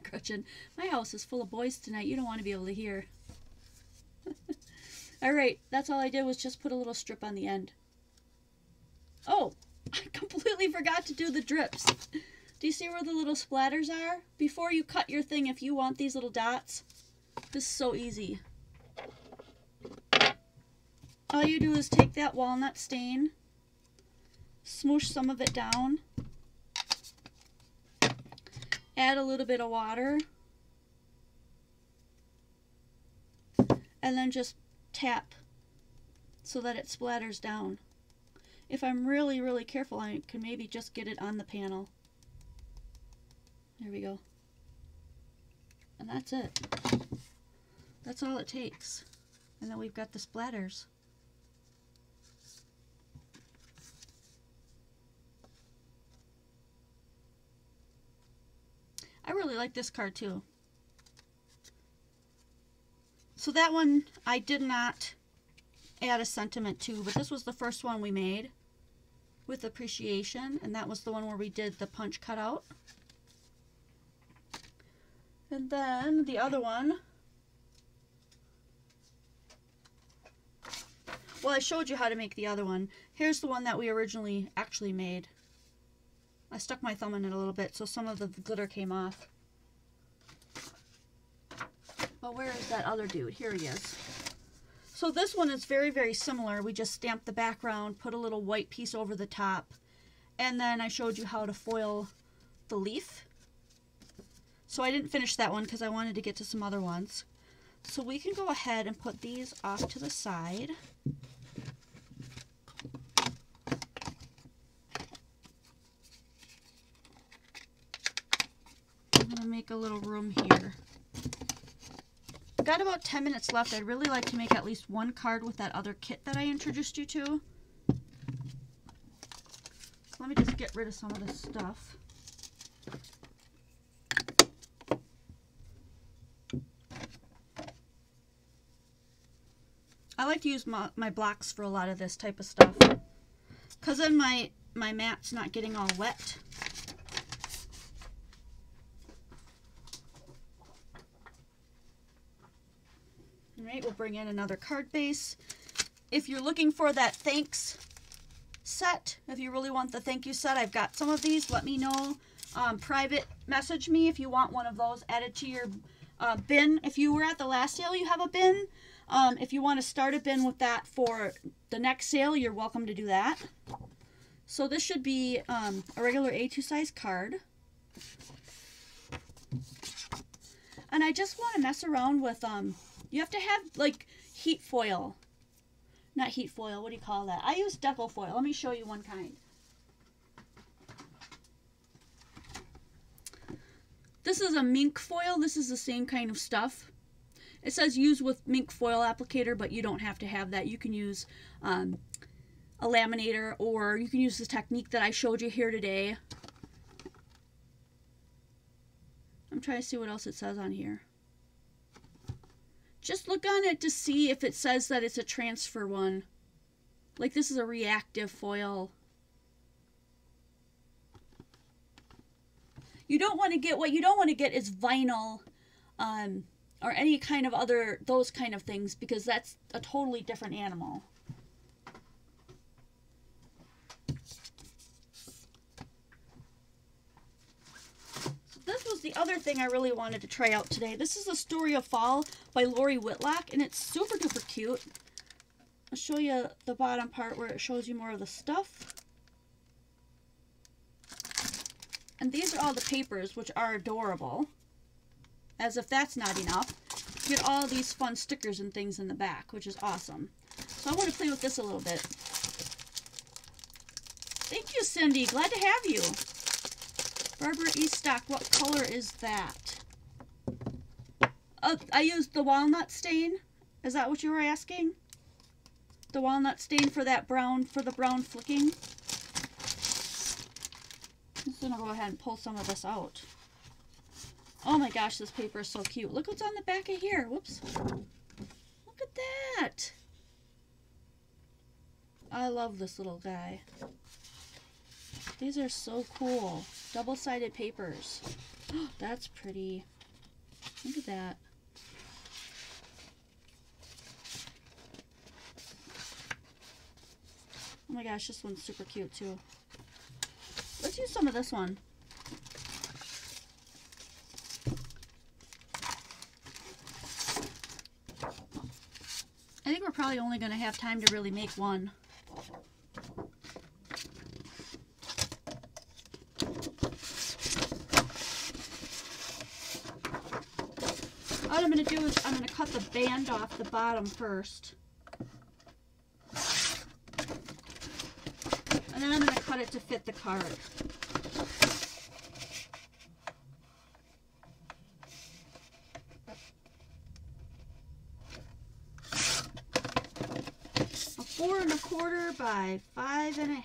Gretchen, my house is full of boys tonight. You don't want to be able to hear. Alright, that's all I did was just put a little strip on the end. Oh, I completely forgot to do the drips. Do you see where the little splatters are? Before you cut your thing, if you want these little dots, this is so easy. All you do is take that walnut stain, smoosh some of it down, add a little bit of water, and then just tap so that it splatters down. If I'm really, really careful, I can maybe just get it on the panel. There we go. And that's it. That's all it takes. And then we've got the splatters. I really like this card too. So that one I did not add a sentiment to, but this was the first one we made with appreciation, and that was the one where we did the punch cutout. And then the other one, well, I showed you how to make the other one. Here's the one that we originally actually made. I stuck my thumb in it a little bit so some of the glitter came off. But where is that other dude? Here he is. So this one is very, very similar. We just stamped the background, put a little white piece over the top, and then I showed you how to foil the leaf. So I didn't finish that one because I wanted to get to some other ones. So we can go ahead and put these off to the side. I'm going to make a little room here. Got about 10 minutes left. I'd really like to make at least one card with that other kit that I introduced you to. So let me just get rid of some of this stuff. I like to use my blocks for a lot of this type of stuff, because then my mat's not getting all wet. Alright, we'll bring in another card base. If you're looking for that thanks set, if you really want the thank you set, I've got some of these. Let me know. Private message me if you want one of those added to your bin. If you were at the last sale, you have a bin. If you want to start a bin with that for the next sale, you're welcome to do that. So this should be a regular A2 size card. And I just want to mess around with, you have to have like heat foil. Not heat foil, what do you call that? I use deco foil. Let me show you one kind. This is a mink foil. This is the same kind of stuff. It says use with mink foil applicator, but you don't have to have that. You can use a laminator, or you can use the technique that I showed you here today. I'm trying to see what else it says on here. Just look on it to see if it says that it's a transfer one. Like this is a reactive foil. You don't want to get, what you don't want to get is vinyl or any kind of other, those kind of things, because that's a totally different animal. This was the other thing I really wanted to try out today. This is The Story of Fall by Lori Whitlock, and it's super duper cute. I'll show you the bottom part where it shows you more of the stuff. And these are all the papers, which are adorable. As if that's not enough, you get all these fun stickers and things in the back, which is awesome. So I want to play with this a little bit. Thank you, Cindy. Glad to have you. Barbara Eastock, what color is that? I used the walnut stain. Is that what you were asking? The walnut stain for that brown, for the brown flicking. I'm just gonna go ahead and pull some of this out. Oh my gosh, this paper is so cute. Look what's on the back of here. Whoops. Look at that. I love this little guy. These are so cool. Double-sided papers. Oh, that's pretty. Look at that. Oh my gosh, this one's super cute too. Let's use some of this one. I think we're probably only going to have time to really make one. What I'm going to do is I'm going to cut the band off the bottom first. And then I'm going to cut it to fit the card. A 4 1/4 by 5 1/2.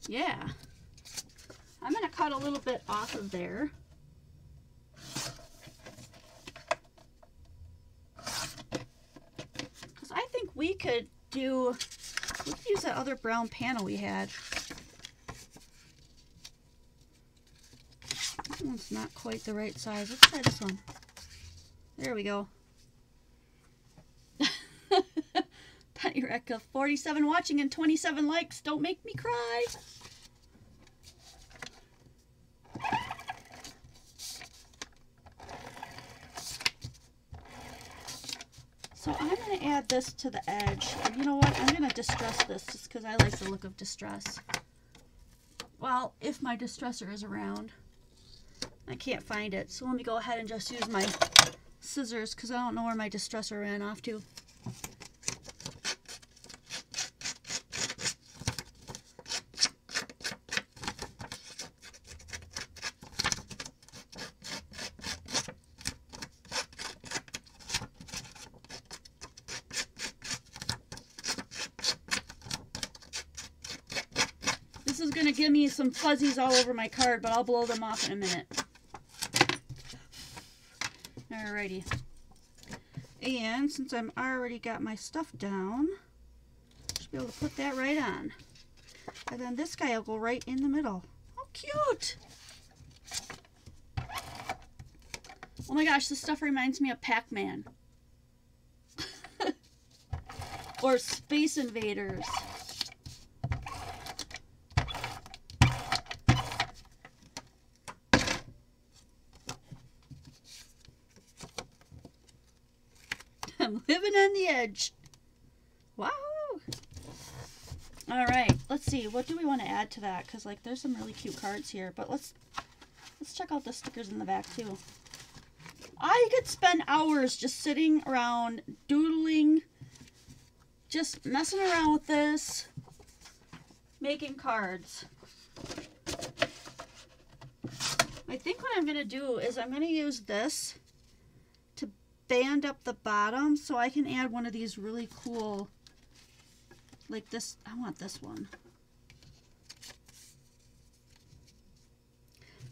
Yeah. I'm going to cut a little bit off of there. Because I think we could use that other brown panel we had. This one's not quite the right size. Let's try this one. There we go. Penny Recca, 47 watching and 27 likes. Don't make me cry. So I'm going to add this to the edge. And you know what? I'm going to distress this just because I like the look of distress. Well, if my distresser is around. I can't find it. So let me go ahead and just use my scissors because I don't know where my distresser ran off to. This is going to give me some fuzzies all over my card, but I'll blow them off in a minute. Alrighty. And since I'm already got my stuff down, I should be able to put that right on. And then this guy will go right in the middle. How cute! Oh my gosh, this stuff reminds me of Pac-Man. Or Space Invaders. I'm living on the edge. Wow. All right, let's see. What do we want to add to that? Because like, there's some really cute cards here. But let's check out the stickers in the back too. I could spend hours just sitting around doodling, just messing around with this, making cards. I think what I'm going to do is I'm going to use this to band up the bottom so I can add one of these really cool, like this. I want this one.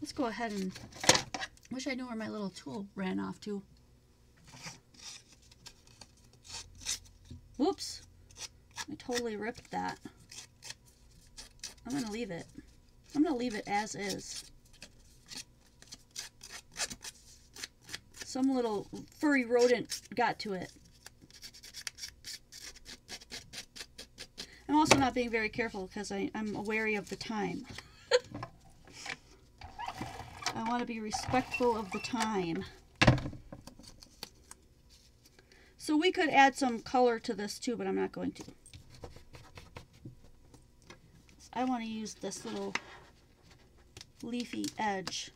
Let's go ahead and, wish I knew where my little tool ran off to. Whoops. I totally ripped that. I'm going to leave it. I'm going to leave it as is. Some little furry rodent got to it. I'm also not being very careful because I'm wary of the time. I want to be respectful of the time. So we could add some color to this too, but I'm not going to. I want to use this little leafy edge.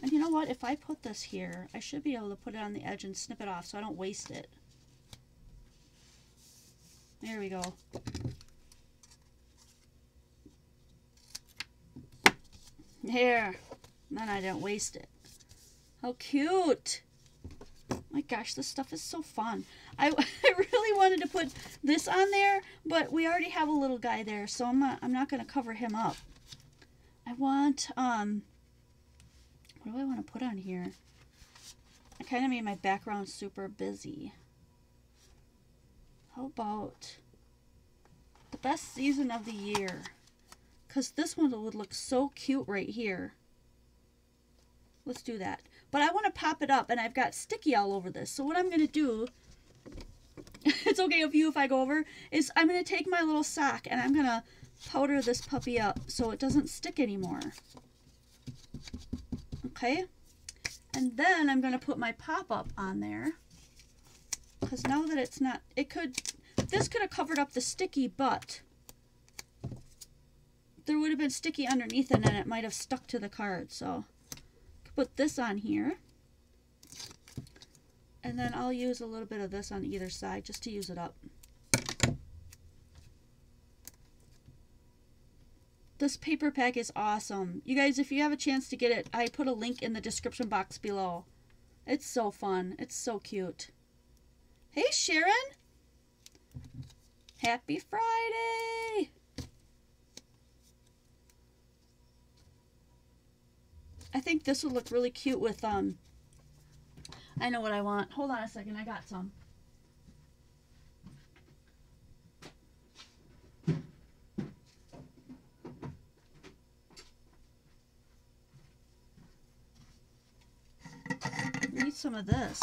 And you know what? If I put this here, I should be able to put it on the edge and snip it off so I don't waste it. There we go. There. Then I don't waste it. How cute. My gosh, this stuff is so fun. I really wanted to put this on there, but we already have a little guy there, so I'm not going to cover him up. I want, what do I want to put on here? I kind of made my background super busy. How about the best season of the year? Because this one would look so cute right here. Let's do that. But I want to pop it up, and I've got sticky all over this. So what I'm going to do, it's okay with you if I go over, is I'm going to take my little sock, and I'm going to powder this puppy up so it doesn't stick anymore. Okay? And then I'm going to put my pop-up on there. Because now that it's not, this could have covered up the sticky, but there would have been sticky underneath it and it might have stuck to the card. So put this on here. And then I'll use a little bit of this on either side just to use it up. This paper pack is awesome. You guys, if you have a chance to get it, I put a link in the description box below. It's so fun. It's so cute. Hey, Sharon. Happy Friday. I think this would look really cute with, I know what I want. Hold on a second. I got some. Need some of this.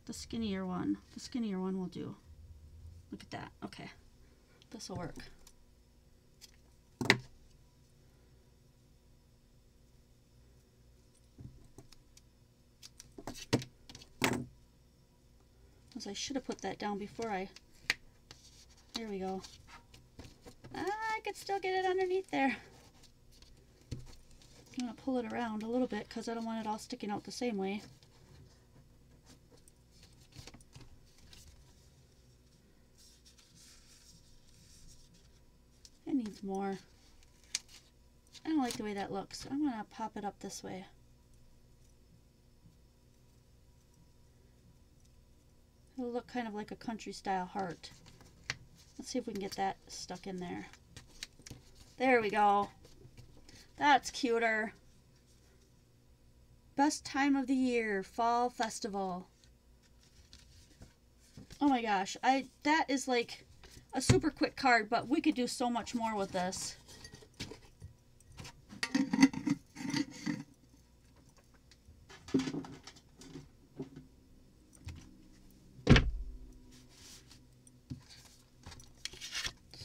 The skinnier one. The skinnier one will do. Look at that. Okay. This will work. I should have put that down before there we go. I could still get it underneath there. I'm going to pull it around a little bit because I don't want it all sticking out the same way. It needs more. I don't like the way that looks. I'm going to pop it up this way. It'll look kind of like a country style heart. Let's see if we can get that stuck in there. There we go. That's cuter. Best time of the year, fall festival. Oh my gosh, that is like a super quick card, but we could do so much more with this.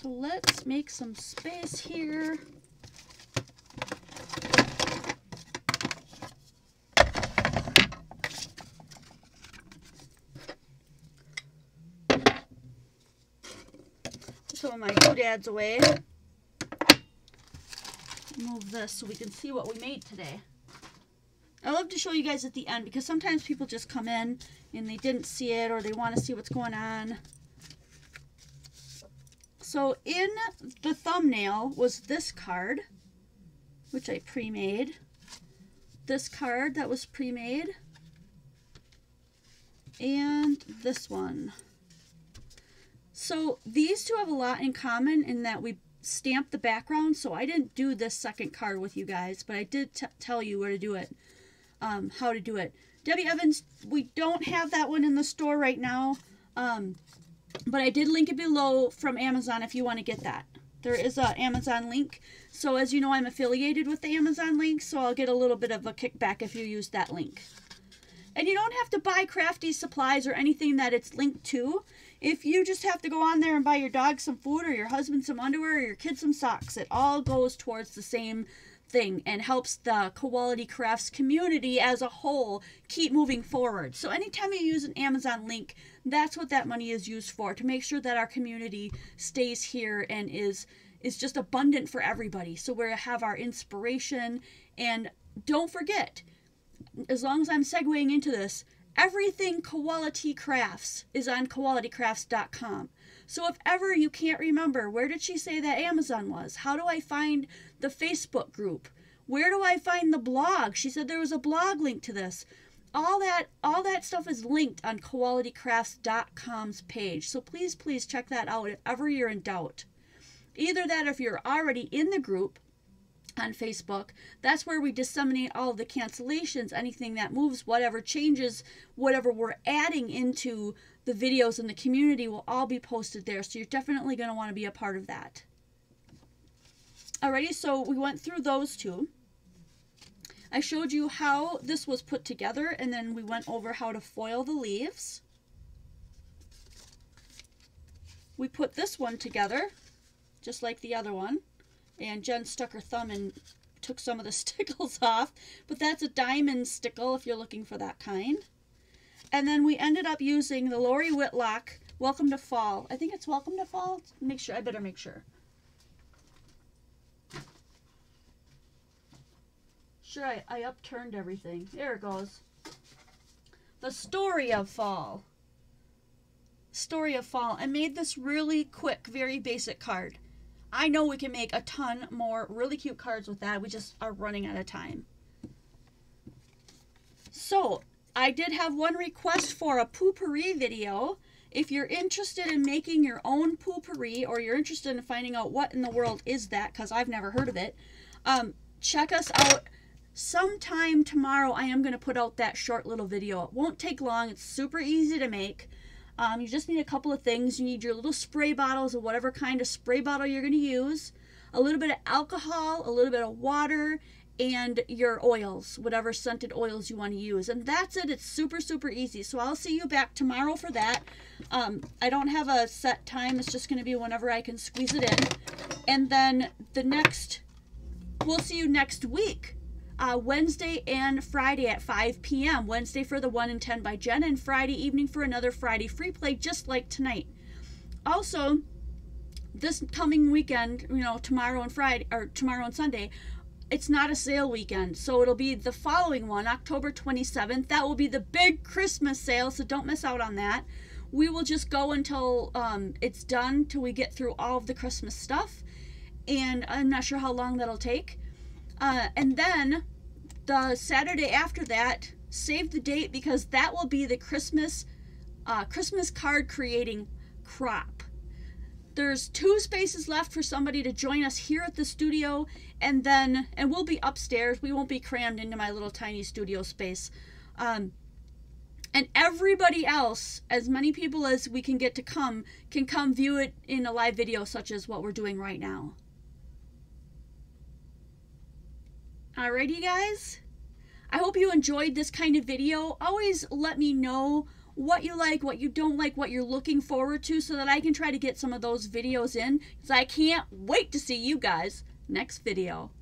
So let's make some space here. Some of my doodads away. Move this so we can see what we made today. I love to show you guys at the end because sometimes people just come in and they didn't see it or they want to see what's going on. So in the thumbnail was this card, which I pre-made. This card that was pre-made. And this one. So these two have a lot in common in that we stamped the background. So I didn't do this second card with you guys, but I did tell you where to do it, how to do it. Debbie Evans, we don't have that one in the store right now, but I did link it below from Amazon if you want to get that. There is an Amazon link. So as you know, I'm affiliated with the Amazon link, so I'll get a little bit of a kickback if you use that link. And you don't have to buy crafty supplies or anything that it's linked to. If you just have to go on there and buy your dog some food or your husband some underwear or your kids some socks, it all goes towards the same thing and helps the Quality Crafts community as a whole keep moving forward. So anytime you use an Amazon link, that's what that money is used for, to make sure that our community stays here and is just abundant for everybody. So we have our inspiration. And don't forget, as long as I'm segueing into this, everything Quality Crafts is on qualitycrafts.com. So if ever you can't remember, where did she say that Amazon was? How do I find the Facebook group? Where do I find the blog? She said there was a blog link to this. All that stuff is linked on qualitycrafts.com's page. So please, please check that out if ever you're in doubt. Either that, or if you're already in the group on Facebook, that's where we disseminate all of the cancellations, anything that moves, whatever changes, whatever we're adding into the videos in the community will all be posted there. So you're definitely going to want to be a part of that. Alrighty, so we went through those two. I showed you how this was put together, and then we went over how to foil the leaves. We put this one together, just like the other one. And Jen stuck her thumb and took some of the stickles off. But that's a diamond stickle if you're looking for that kind. And then we ended up using the Lori Whitlock Welcome to Fall. I think it's Welcome to Fall. Make sure. I better make sure. Sure, I upturned everything. There it goes. The Story of Fall. Story of Fall. I made this really quick, very basic card. I know we can make a ton more really cute cards with that. We just are running out of time. So, I did have one request for a poopery video. If you're interested in making your own poopery, or you're interested in finding out what in the world is that, because I've never heard of it, check us out. Sometime tomorrow I am going to put out that short little video. It won't take long. It's super easy to make. You just need a couple of things. You need your little spray bottles of whatever kind of spray bottle you're going to use, a little bit of alcohol, a little bit of water, and your oils, whatever scented oils you want to use. And that's it. It's super, super easy. So I'll see you back tomorrow for that. I don't have a set time. It's just going to be whenever I can squeeze it in. And then we'll see you next week. Wednesday and Friday at 5 p.m. Wednesday for the 1 in 10 by Jen, and Friday evening for another Friday free play, just like tonight. Also, this coming weekend, tomorrow and Friday, or tomorrow and Sunday, it's not a sale weekend, so it'll be the following one, October 27th. That will be the big Christmas sale, so don't miss out on that. We will just go until it's done, till we get through all of the Christmas stuff, and I'm not sure how long that'll take. And then the Saturday after that, save the date, because that will be the Christmas card creating crop. There's 2 spaces left for somebody to join us here at the studio, and we'll be upstairs. We won't be crammed into my little tiny studio space. And everybody else, as many people as we can get to can come view it in a live video, such as what we're doing right now. Alrighty, guys. I hope you enjoyed this kind of video. Always let me know what you like, what you don't like, what you're looking forward to, so that I can try to get some of those videos in, because I can't wait to see you guys next video.